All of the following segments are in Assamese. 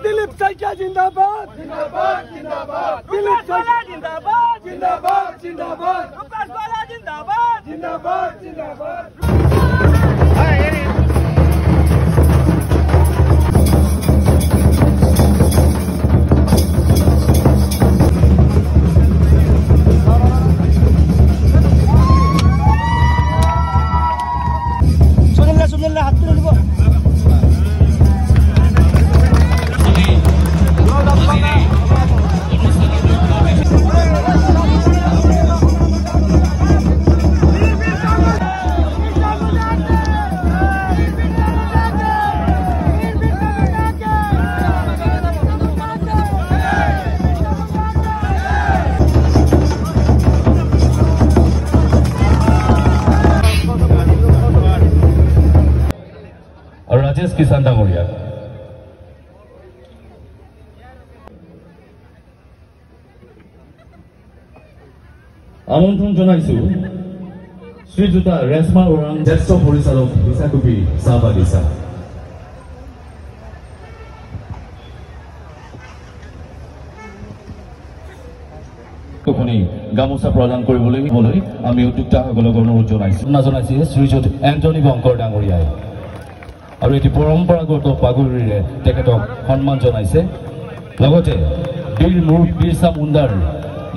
दिलीप सैकिया जिंदाबाद जिंदाबाद जिंदाबाद दिलीप सैकिया जिंदाबाद जिंदाबाद जिंदाबाद रुपेश बाला जिंदाबाद जिंदाबाद जिंदाबाद सुनिए हाथ तुले দিব राजेश किसान डांगरिया আমন্ত্রণ জানাইছো শ্রীযুতা ৰেশমা ওৰাং জ্যেষ্ঠ পৰিচালক হিচাকুপি চাহ বাগিচা গামোচা প্ৰদান কৰিবলৈ আমি উদ্যোক্তাসকলক অনুৰোধ জনাইছো শ্ৰীযুত এন্টনি বংকৰ ডাঙৰীয়াই আৰু এটি পৰম্পৰাগত পাগুৰিৰে তেখেতক সন্মান জনাইছে লগতে বীৰছা মুণ্ডাৰ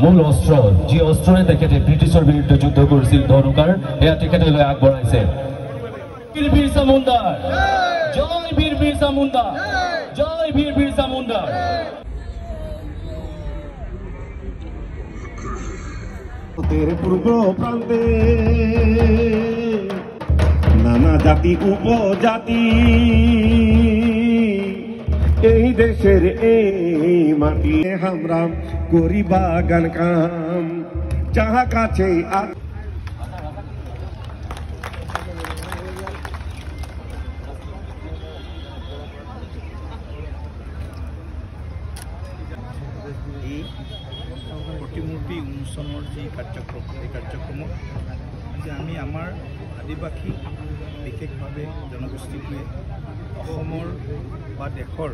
মূল অস্ত্ৰ যি অস্ত্ৰৰে তেখেতে ব্ৰিটিছৰ বিৰুদ্ধে যুদ্ধ কৰিছিল ধনুকাৰ এয়া তেখেতলৈ আগবঢ়াইছে বীৰ বীৰছা মুণ্ডা জয় বীৰ বীৰছা মুণ্ডা জয় বীৰ বীৰছা মুণ্ডা তেৰে পূৰ্ব প্ৰান্তে নানা জাতি উপজাতি এই দেশেৰ এই মাটি আমৰা কৰি বাগান কাম যাহা কাছে প্ৰতিমূৰ্তি উন্মোচনৰ যি কাৰ্যক্ৰম এই কাৰ্যক্ৰমত যে আমি আমাৰ আদিবাসী বিশেষভাৱে জনগোষ্ঠীটোৱে অসমৰ বা দেশৰ